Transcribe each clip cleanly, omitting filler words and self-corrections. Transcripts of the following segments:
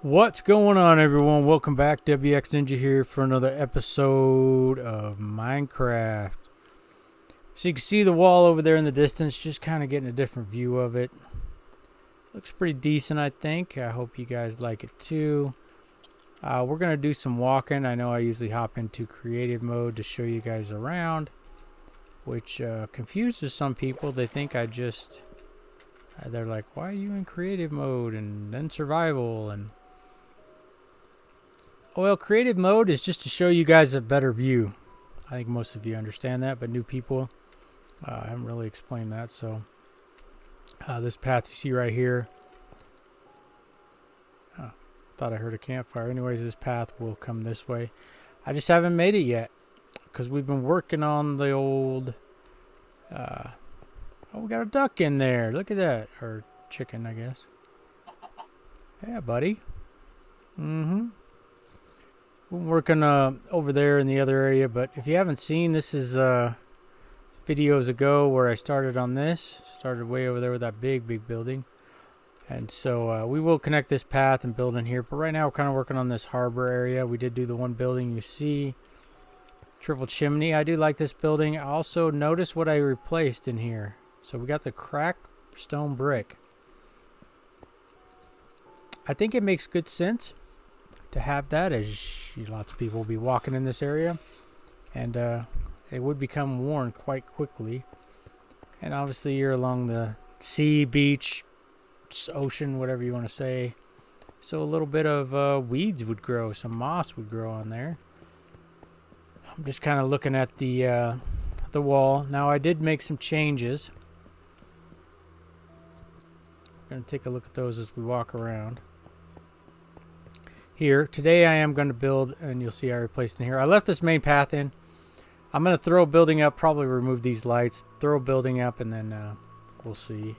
What's going on, everyone? Welcome back. WX Ninja here for another episode of Minecraft. So you can see the wall over there in the distance, just kind of getting a different view of it. Looks pretty decent, I think. I hope you guys like it too. We're going to do some walking. I know I usually hop into creative mode to show you guys around, which confuses some people. They think they're like, why are you in creative mode and then survival? And well, creative mode is just to show you guys a better view. I think most of you understand that, but new people, I haven't really explained that. So this path you see right here, thought I heard a campfire. Anyways, this path will come this way. I just haven't made it yet because we've been working on the old, oh, we got a duck in there. Look at that. Or chicken, I guess. Yeah, buddy. Mm-hmm. We're working over there in the other area, but if you haven't seen, this is videos ago where I started on this. Started way over there with that big building. And so we will connect this path and build in here. But right now we're kind of working on this harbor area. We did do the one building you see. Triple chimney. I do like this building. Also notice what I replaced in here. So we got the cracked stone brick. I think it makes good sense to have that, as lots of people will be walking in this area, and it would become worn quite quickly. And obviously you're along the sea, beach, ocean, whatever you want to say, so a little bit of weeds would grow, some moss would grow on there. I'm just kind of looking at the wall. Now I did make some changes. We're going to take a look at those as we walk around. Here today I am going to build, and you'll see I replaced in here. I left this main path in. I'm going to throw a building up, probably remove these lights, throw a building up, and then we'll see.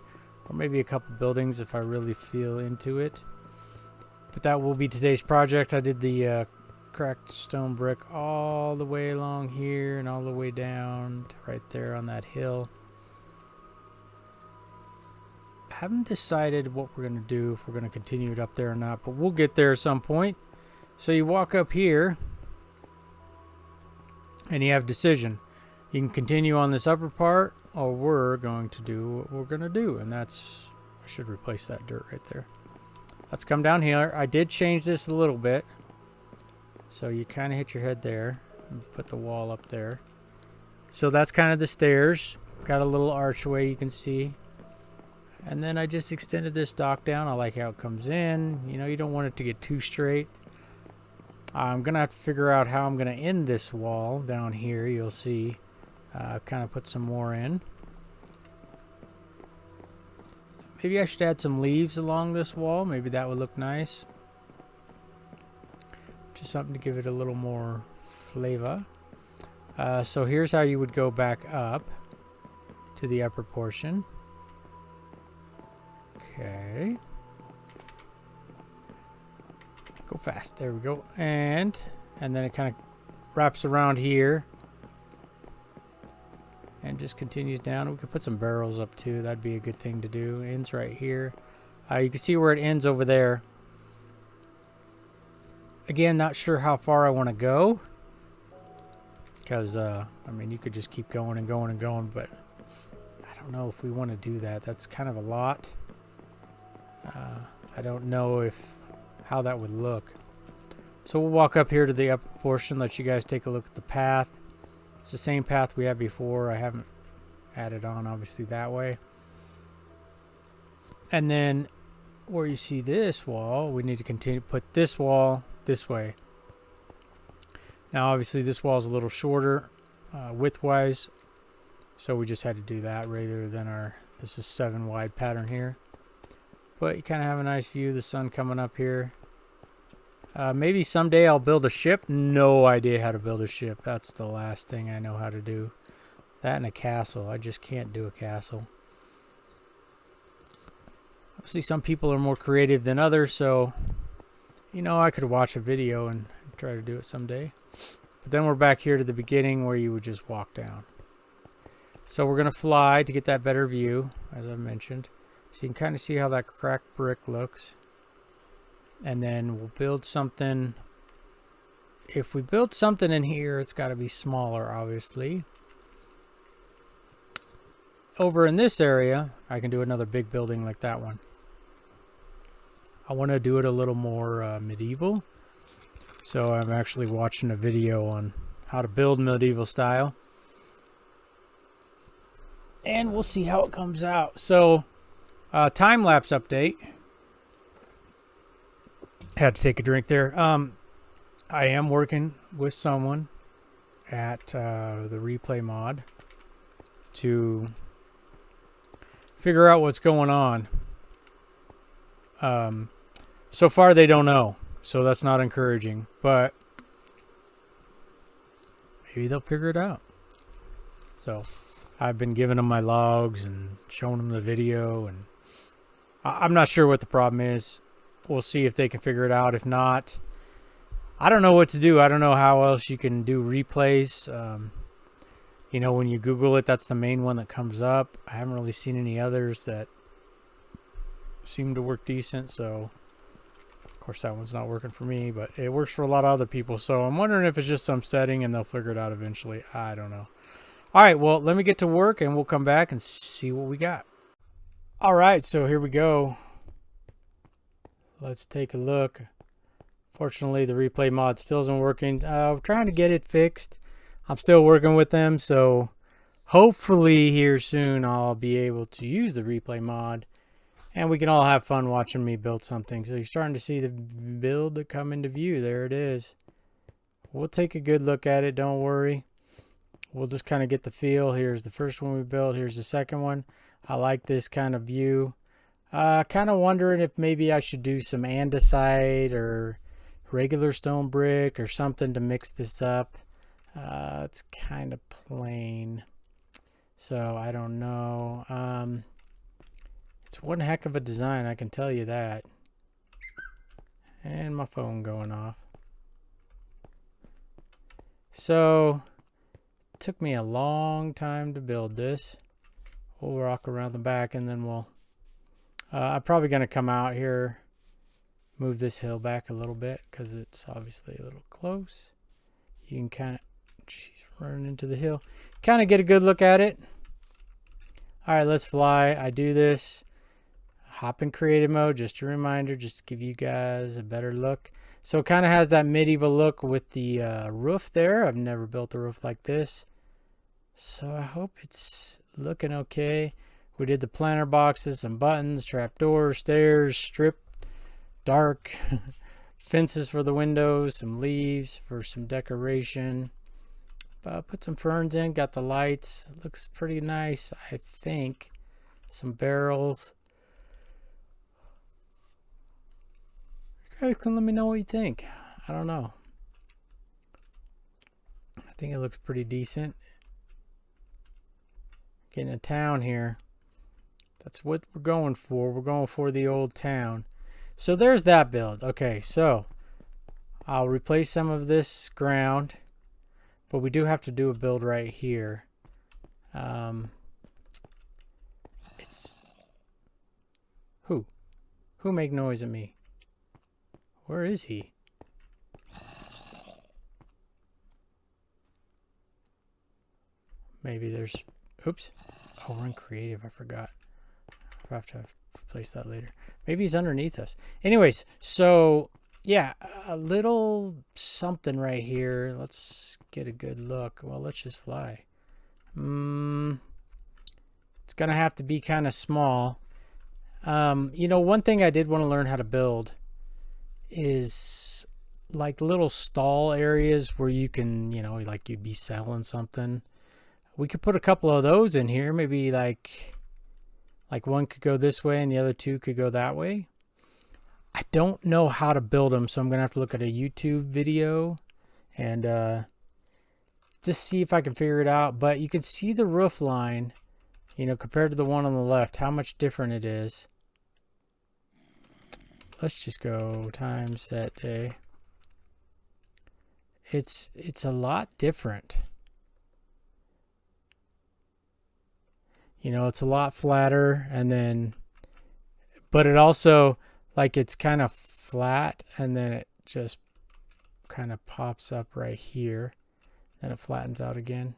Or maybe a couple buildings if I really feel into it. But that will be today's project. I did the cracked stone brick all the way along here and all the way down to right there on that hill. I haven't decided what we're going to do, if we're going to continue it up there or not, but we'll get there at some point. So you walk up here and you have decision. You can continue on this upper part, or we're going to do what we're going to do, and that's, I should replace that dirt right there. Let's come down here. I did change this a little bit, so you kind of hit your head there and put the wall up there. So that's kind of the stairs. Got a little archway you can see. And then I just extended this dock down. I like how it comes in. You know, you don't want it to get too straight. I'm going to have to figure out how I'm going to end this wall down here. You'll see. Kind of put some more in. Maybe I should add some leaves along this wall. Maybe that would look nice. Just something to give it a little more flavor. So here's how you would go back up to the upper portion. Okay. Go fast. There we go. And then it kind of wraps around here and just continues down. We could put some barrels up too. That'd be a good thing to do. Ends right here. You can see where it ends over there. Again, not sure how far I want to go, because I mean, you could just keep going and going and going, but I don't know if we want to do that. That's kind of a lot. I don't know how that would look. So we'll walk up here to the upper portion, let you guys take a look at the path. It's the same path we had before. I haven't added on, obviously, that way. And then where you see this wall, we need to continue to put this wall this way. Now, obviously, this wall is a little shorter width-wise, so we just had to do that rather than this is 7 wide pattern here. But you kind of have a nice view of the sun coming up here. Maybe someday I'll build a ship. No idea how to build a ship. That's the last thing I know how to do. That and a castle. I just can't do a castle. Obviously, some people are more creative than others, so, you know, I could watch a video and try to do it someday. But then we're back here to the beginning where you would just walk down. So we're going to fly to get that better view, as I mentioned. So you can kind of see how that cracked brick looks. and then we'll build something. If we build something in here, it's got to be smaller, obviously. Over in this area, I can do another big building like that one. I want to do it a little more medieval. So I'm actually watching a video on how to build medieval style. And we'll see how it comes out. So, time-lapse update. Had to take a drink there. I am working with someone at the replay mod to figure out what's going on. So far they don't know, so that's not encouraging, but maybe they'll figure it out. So I've been giving them my logs and showing them the video, and I'm not sure what the problem is. We'll see if they can figure it out. If not, I don't know what to do. I don't know how else you can do replays. You know, when you Google it, that's the main one that comes up. I haven't really seen any others that seem to work decent, so of course that one's not working for me, but it works for a lot of other people. So I'm wondering if it's just some setting and they'll figure it out eventually. I don't know. All right, well, let me get to work and we'll come back and see what we got. All right, so here we go. Let's take a look. Fortunately, the replay mod still isn't working. We're trying to get it fixed. I'm still working with them, so hopefully here soon I'll be able to use the replay mod and we can all have fun watching me build something. So you're starting to see the build that come into view. There it is. We'll take a good look at it, don't worry. We'll just kind of get the feel. Here's the first one we built. Here's the second one. I like this kind of view. Kind of wondering if maybe I should do some andesite or regular stone brick or something to mix this up. It's kind of plain, so I don't know. It's one heck of a design, I can tell you that. And my phone going off. So it took me a long time to build this. We'll rock around the back and then we'll I'm probably going to come out here, move this hill back a little bit because it's obviously a little close. You can kind of, running into the hill, kind of get a good look at it. All right, let's fly. I do this, hop in creative mode, just a reminder, just to give you guys a better look. So it kind of has that medieval look with the roof there. I've never built a roof like this, so I hope it's looking okay. We did the planter boxes, some buttons, trapdoors, stairs, strip, dark, fences for the windows, some leaves for some decoration. Put some ferns in, got the lights. Looks pretty nice, I think. Some barrels. You guys can let me know what you think. I don't know. I think it looks pretty decent. Getting a town here. That's what we're going for. We're going for the old town. So there's that build. Okay, so I'll replace some of this ground, but we do have to do a build right here. It's who make noise at me? Where is he? Maybe there's, oops. Oh, we're in creative, I forgot. I have to replace that later. Maybe he's underneath us. Anyways, so yeah, a little something right here. Let's get a good look. Well, let's just fly. It's gonna have to be kind of small. You know, one thing I did want to learn how to build is like little stall areas where you can, you know, like you'd be selling something. We could put a couple of those in here. Maybe like one could go this way and the other two could go that way. I don't know how to build them, so I'm gonna have to look at a YouTube video and just see if I can figure it out. But you can see the roof line, you know, compared to the one on the left, how much different it is. Let's just go time set day. It's a lot different. You know, it's a lot flatter, and then, but it also, like, it's kind of flat, and then it just kind of pops up right here. Then it flattens out again.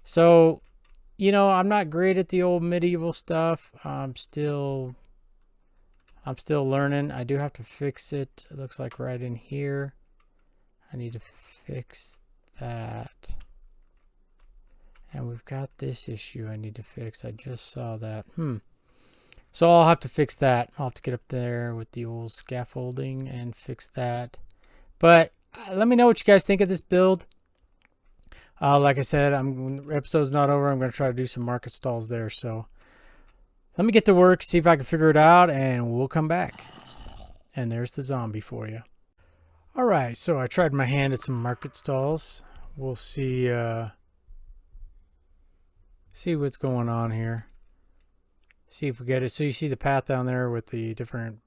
So, you know, I'm not great at the old medieval stuff. I'm still learning. I do have to fix it. It looks like right in here. I need to fix that. And we've got this issue I need to fix. I just saw that. So I'll have to fix that. I'll have to get up there with the old scaffolding and fix that. But let me know what you guys think of this build. Like I said, episode's not over. I'm going to try to do some market stalls there. So let me get to work, see if I can figure it out, and we'll come back. And there's the zombie for you. All right, so I tried my hand at some market stalls. We'll see what's going on here. See if we get it. So you see the path down there with the different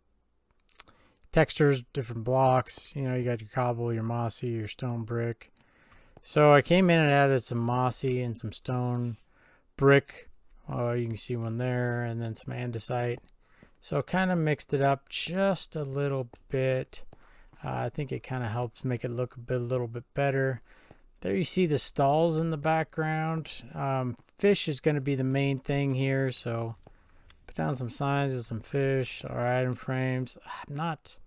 textures, different blocks. You know, you got your cobble, your mossy, your stone brick. So I came in and added some mossy and some stone brick. Oh, you can see one there, and then some andesite. So kind of mixed it up just a little bit. I think it kind of helps make it look a little bit better. There you see the stalls in the background. Fish is going to be the main thing here, so put down some signs with some fish or item frames. I'm not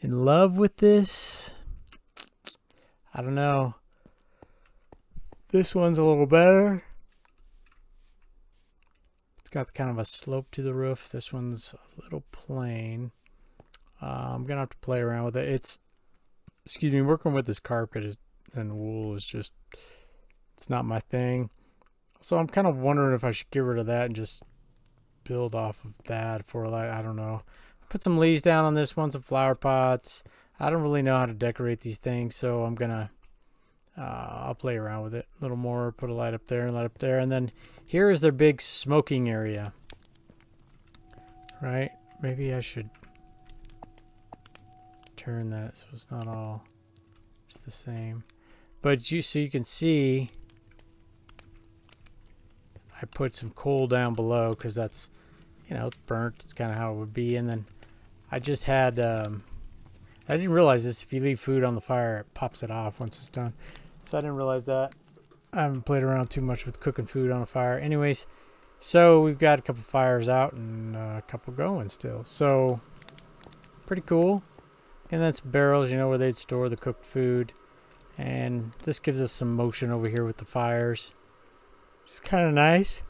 in love with this. I don't know. This one's a little better. It's got kind of a slope to the roof. This one's a little plain. I'm going to have to play around with it. Working with this carpet and wool is just, it's not my thing. So I'm kind of wondering if I should get rid of that and just build off of that for, like, I don't know. Put some leaves down on this one, some flower pots. I don't really know how to decorate these things, so I'm going to, I'll play around with it a little more, put a light up there and light up there. And then here is their big smoking area. Right? Maybe I should turn that so it's not all, it's the same. But so you can see, I put some coal down below because that's, you know, it's burnt. It's kind of how it would be. And then I just had, I didn't realize this. If you leave food on the fire, it pops it off once it's done. So I didn't realize that. I haven't played around too much with cooking food on a fire. Anyways, so we've got a couple fires out and a couple going still. So pretty cool. And that's barrels, you know, where they'd store the cooked food. And this gives us some motion over here with the fires. It's kind of nice.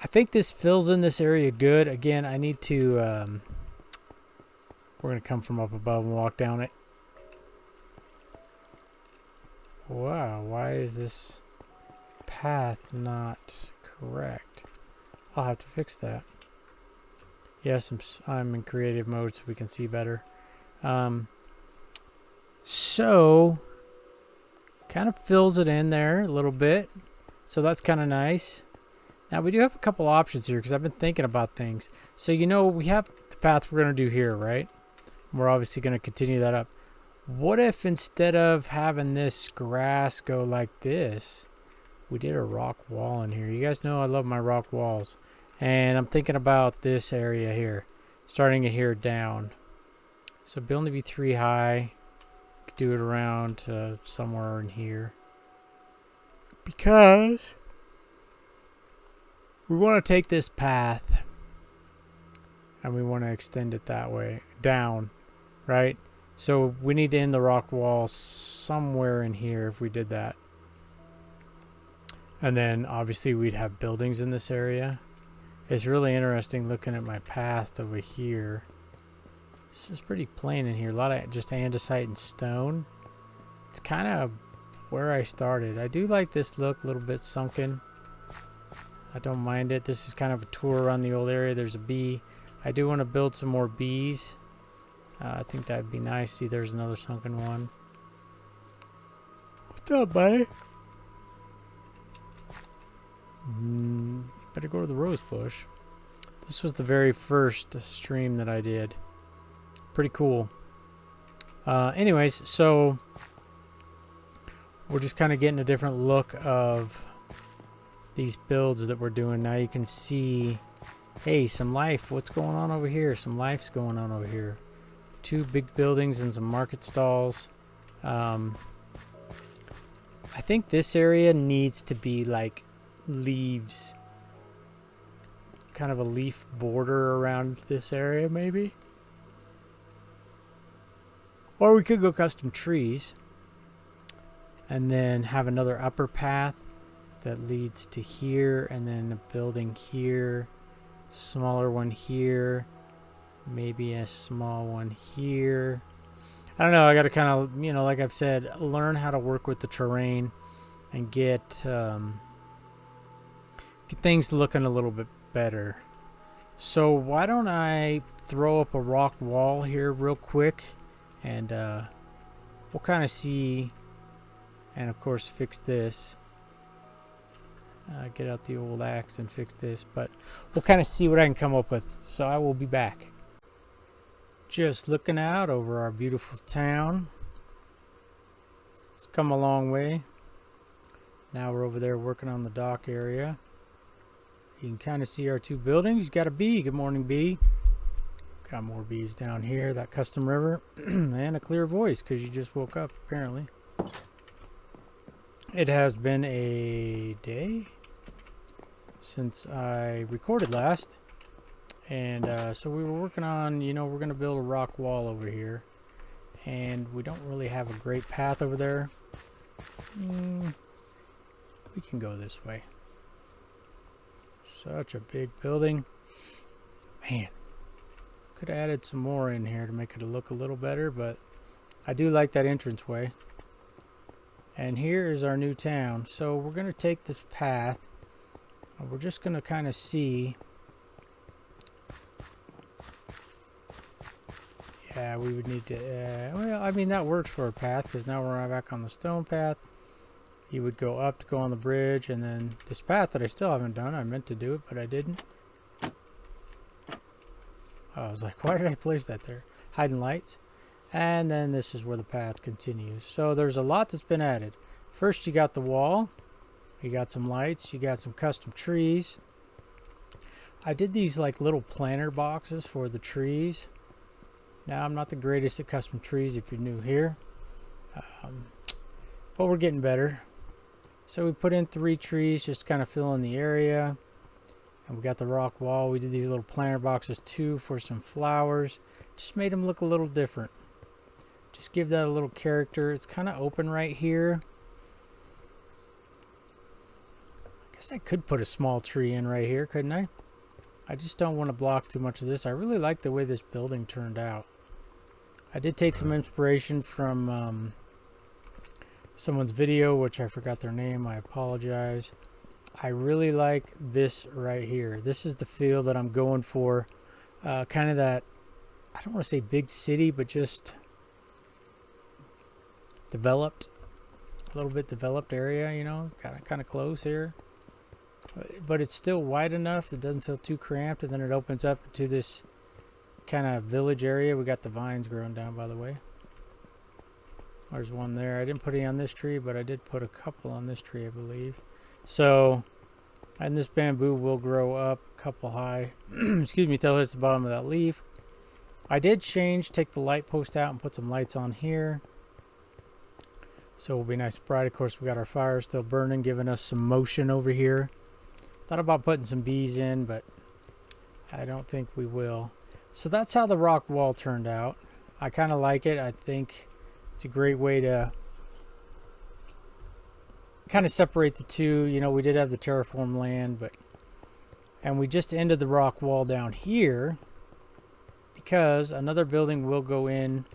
I think this fills in this area good. Again, I need to, we're going to come from up above and walk down it. Wow, why is this path not correct? I'll have to fix that. Yes, I'm in creative mode so we can see better. So, kind of fills it in there a little bit. So that's kind of nice. Now we do have a couple options here because I've been thinking about things. So, you know, we have the path we're going to do here, right? We're obviously going to continue that up. What if instead of having this grass go like this, we did a rock wall in here? You guys know I love my rock walls. And I'm thinking about this area here, starting it here down. So it'll only be 3 high. Could do it around to somewhere in here. Because we want to take this path and we want to extend it that way, down, right? So we need to end the rock wall somewhere in here if we did that. And then obviously we'd have buildings in this area. It's really interesting looking at my path over here. This is pretty plain in here. A lot of just andesite and stone. It's kind of where I started. I do like this look, a little bit sunken. I don't mind it. This is kind of a tour around the old area. There's a bee. I do want to build some more bees. I think that'd be nice. See, there's another sunken one. What's up, buddy? Better go to the rose bush. This was the very first stream that I did. Pretty cool. Anyways, so we're just kind of getting a different look of these builds that we're doing. Now you can see Hey, some life. What's going on over here? Some life's going on over here. 2 big buildings and some market stalls. I think this area needs to be like leaves. Kind of a leaf border around this area, maybe. Or we could go custom trees. And then have another upper path that leads to here. And then a building here. Smaller one here. Maybe a small one here. I don't know. I got to kind of, you know, like I've said, learn how to work with the terrain and get things looking a little bit better. So why don't I throw up a rock wall here real quick, and we'll kind of see, and of course fix this. Get out the old axe and fix this, but we'll kind of see what I can come up with. So I will be back. Just looking out over our beautiful town. It's come a long way. Now we're over there working on the dock area. You can kind of see our 2 buildings. You got a bee. Good morning, bee. Got more bees down here. That custom river and a clear voice because you just woke up apparently. It has been a day since I recorded last. And so we were working on, you know, we're going to build a rock wall over here. And we don't really have a great path over there. We can go this way. Such a big building. Man, could have added some more in here to make it look a little better, but I do like that entranceway. And here is our new town. So we're going to take this path. We're just going to kind of see. Yeah, we would need to, well, I mean, that works for a path because now we're back on the stone path. You would go up to go on the bridge, and then this path that I still haven't done. I meant to do it, but I didn't. I was like, why did I place that there? Hiding lights. And then this is where the path continues. So there's a lot that's been added. First, you got the wall. You got some lights. You got some custom trees. I did these like little planter boxes for the trees. Now, I'm not the greatest at custom trees if you're new here. But we're getting better. So we put in 3 trees, just kind of filling the area. And we got the rock wall. We did these little planter boxes too for some flowers. Just made them look a little different. Just give that a little character. It's kind of open right here. I guess I could put a small tree in right here, couldn't I? I just don't want to block too much of this. I really like the way this building turned out. I did take some inspiration from someone's video, which I forgot their name. I apologize. I really like this right here. This is the feel that I'm going for. Kind of that, I don't want to say big city, but just developed. A little bit developed area, you know, kind of close here. But it's still wide enough. It doesn't feel too cramped. And then it opens up into this kind of village area. We got the vines growing down, by the way. There's one there. I didn't put any on this tree, but I did put a couple on this tree, I believe. So, and this bamboo will grow up a couple high. Excuse me, till it hits the bottom of that leaf. I did take the light post out and put some lights on here. So it'll be nice and bright. Of course, we got our fire still burning, giving us some motion over here. Thought about putting some bees in, but I don't think we will. So that's how the rock wall turned out. I kind of like it. I think it's a great way to kind of separate the two. You know, we did have the terraform land, and we just ended the rock wall down here because another building will go in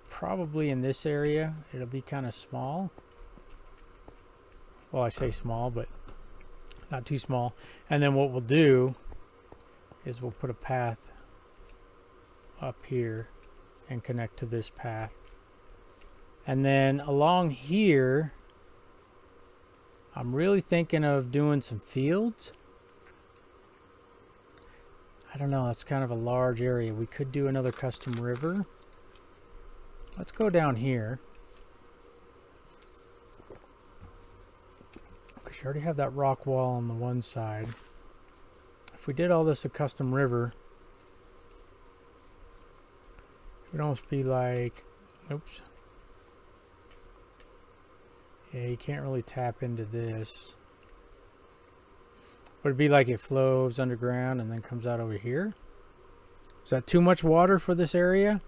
probably in this area. It'll be kind of small. Well, I say small, but not too small. And then what we'll do is we'll put a path up here and connect to this path. And then along here, I'm really thinking of doing some fields. I don't know, it's kind of a large area. We could do another custom river. Let's go down here. Because you already have that rock wall on the one side. if we did all this a custom river, it would almost be like, oops. Yeah, you can't really tap into this. Would it be like it flows underground and then comes out over here? Is that too much water for this area?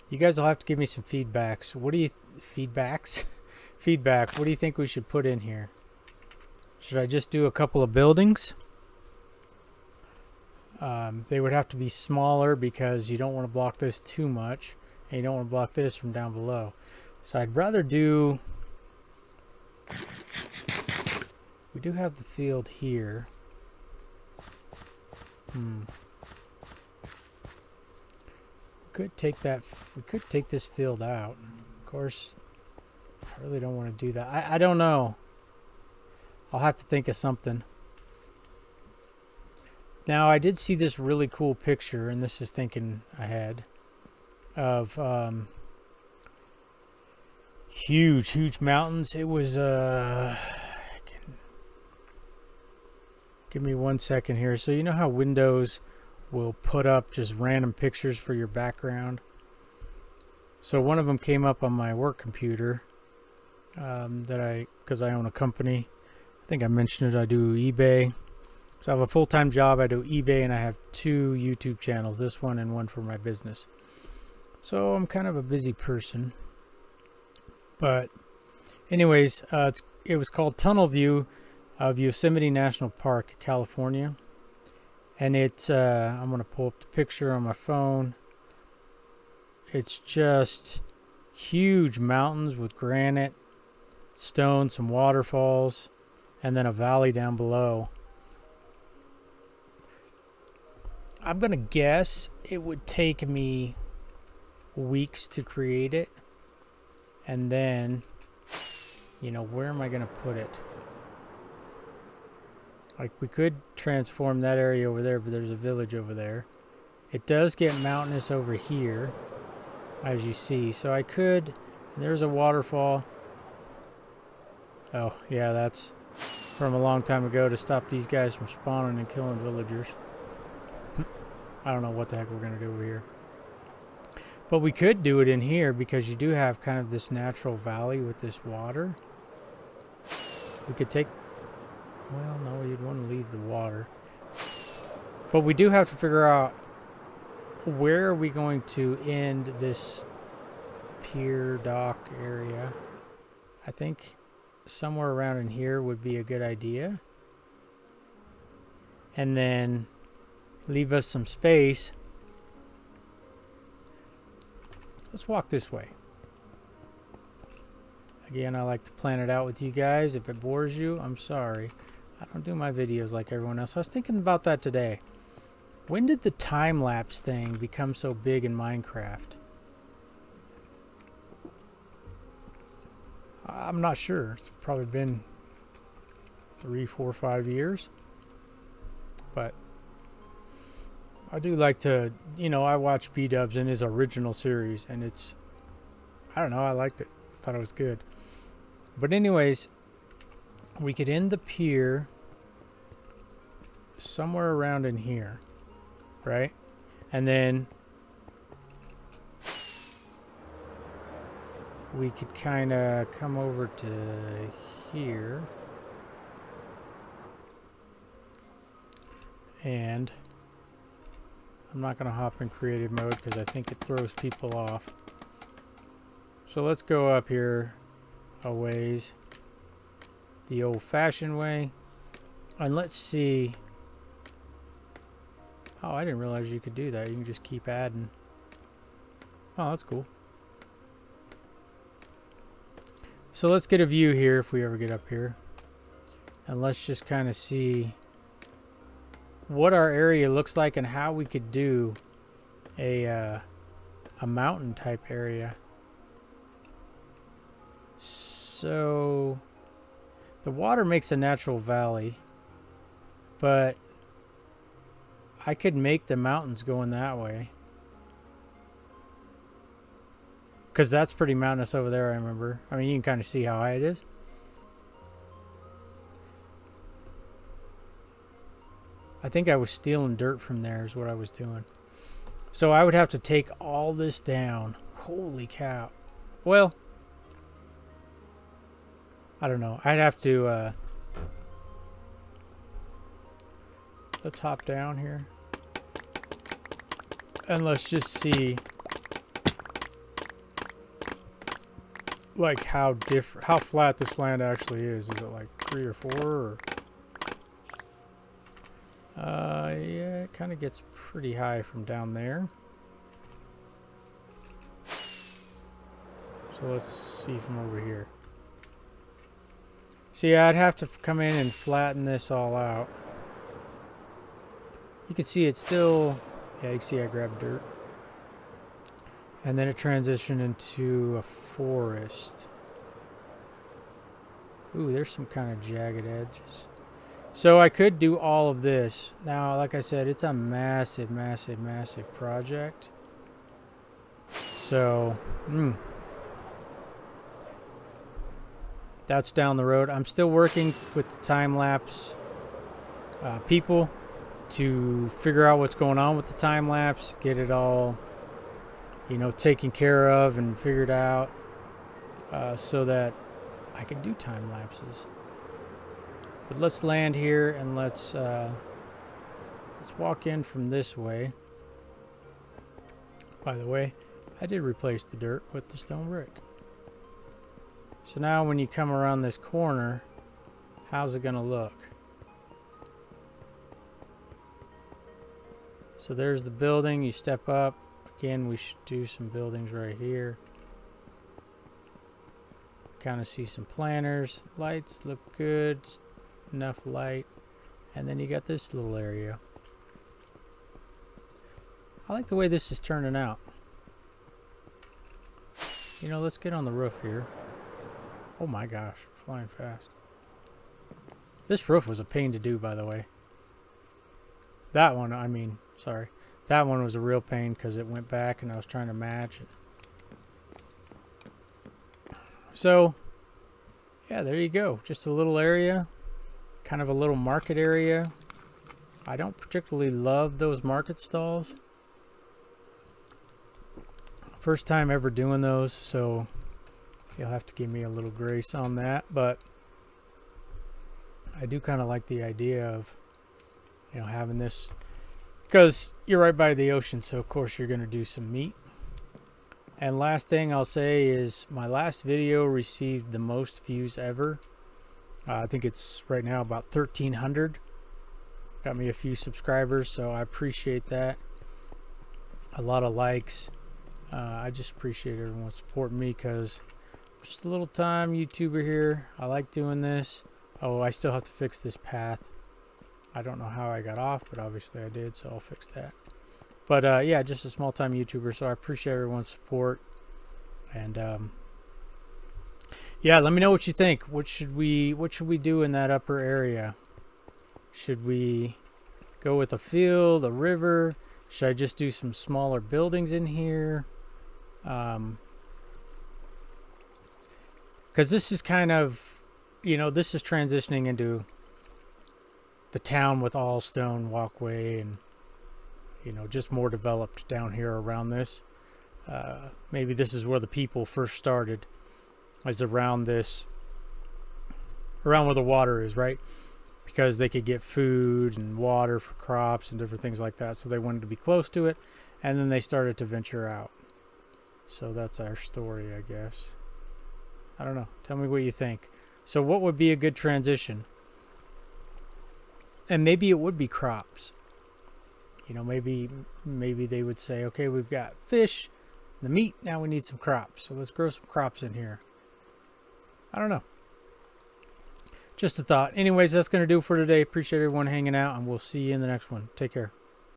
You guys will have to give me some feedbacks. What do you feedbacks? Feedback. What do you think we should put in here? Should I just do a couple of buildings? They would have to be smaller because you don't want to block this too much, and you don't want to block this from down below. So I'd rather do. We do have the field here. We could take that. We could take this field out. Of course, I really don't want to do that. I don't know. I'll have to think of something. Now, I did see this really cool picture, and this is thinking ahead, of huge mountains. It was give me 1 second here. So you know how Windows will put up just random pictures for your background? So one of them came up on my work computer because I own a company. I think I mentioned it. I do eBay. So I have a full-time job. I do eBay, and I have 2 YouTube channels, this one and one for my business. So I'm kind of a busy person. But anyways, it was called Tunnel View of Yosemite National Park, California. And it's, I'm going to pull up the picture on my phone. It's just huge mountains with granite, stone, some waterfalls, and then a valley down below. I'm going to guess it would take me weeks to create it. And then, you know, where am I going to put it? Like, we could transform that area over there, but there's a village over there. It does get mountainous over here, as you see. So I could, there's a waterfall. Oh, yeah, that's from a long time ago to stop these guys from spawning and killing villagers. I don't know what the heck we're going to do over here. But we could do it in here because you do have kind of this natural valley with this water. We could take... Well, no, you'd want to leave the water. But we do have to figure out where are we going to end this pier dock area. I think somewhere around in here would be a good idea. And then leave us some space. Let's walk this way. Again, I like to plan it out with you guys. If it bores you, I'm sorry. I don't do my videos like everyone else. I was thinking about that today. When did the time-lapse thing become so big in Minecraft? I'm not sure. It's probably been 3, 4, 5 years. But I do like to, you know, I watch B-Dubs in his original series, and it's, I don't know, I liked it. Thought it was good. But anyways, we could end the pier somewhere around in here, right? And then we could kind of come over to here. And I'm not going to hop in creative mode because I think it throws people off. So let's go up here a ways, the old-fashioned way, and let's see. Oh, I didn't realize you could do that. You can just keep adding. Oh, that's cool. So let's get a view here if we ever get up here, and let's just kind of see what our area looks like and how we could do a mountain type area. So the water makes a natural valley, but I could make the mountains going that way, because that's pretty mountainous over there. I remember. I mean, you can kind of see how high it is. I I think I was stealing dirt from there is what I was doing. So I would have to take all this down. Holy cow. Well, I don't know. I'd have to, let's hop down here. And let's just see, like, how flat this land actually is. Is it like 3 or 4? Or? Yeah, it kind of gets pretty high from down there. So let's see from over here. See, I'd have to come in and flatten this all out. You can see it's still, yeah, you can see I grabbed dirt. And then it transitioned into a forest. Ooh, there's some kind of jagged edges. So I could do all of this. Now, like I said, it's a massive, massive, massive project. So, that's down the road. I'm still working with the time-lapse people to figure out what's going on with the time-lapse, get it all, you know, taken care of and figured out so that I can do time lapses. But let's land here and let's walk in from this way. By the way, I did replace the dirt with the stone brick. So now when you come around this corner, how's it gonna look? So there's the building, you step up. Again, we should do some buildings right here. Kind of see some planters. Lights look good. Enough light. And then you got this little area. I like the way this is turning out. You know, let's get on the roof here. Oh my gosh, flying fast. This roof was a pain to do, by the way. That one, I mean, sorry. That one was a real pain because it went back and I was trying to match it. So, yeah, there you go. Just a little area. Kind of a little market area. I don't particularly love those market stalls. First time ever doing those, so you'll have to give me a little grace on that. But I do kind of like the idea of, you know, having this, because you're right by the ocean, so of course you're going to do some meat. And last thing I'll say is my last video received the most views ever. I think it's right now about 1,300. Got me a few subscribers, so I appreciate that. A lot of likes. I just appreciate everyone supporting me because I'm just a little time YouTuber here. I like doing this. Oh, I still have to fix this path. I don't know how I got off, but obviously I did, so I'll fix that. But yeah, just a small time YouTuber, so I appreciate everyone's support. And yeah, let me know what you think. What should we do in that upper area? Should we go with a field, a river? Should I just do some smaller buildings in here? Because this is kind of, you know, this is transitioning into the town with all stone walkway and, you know, just more developed down here around this. Maybe this is where the people first started, is around this, around where the water is, right? Because they could get food and water for crops and different things like that, so they wanted to be close to it, and then they started to venture out. So that's our story, I guess. I don't know. Tell me what you think. So what would be a good transition? And maybe it would be crops. You know, maybe they would say, okay, we've got fish, the meat, now we need some crops. So let's grow some crops in here. I don't know. Just a thought. Anyways, that's going to do it for today. Appreciate everyone hanging out, and we'll see you in the next one. Take care.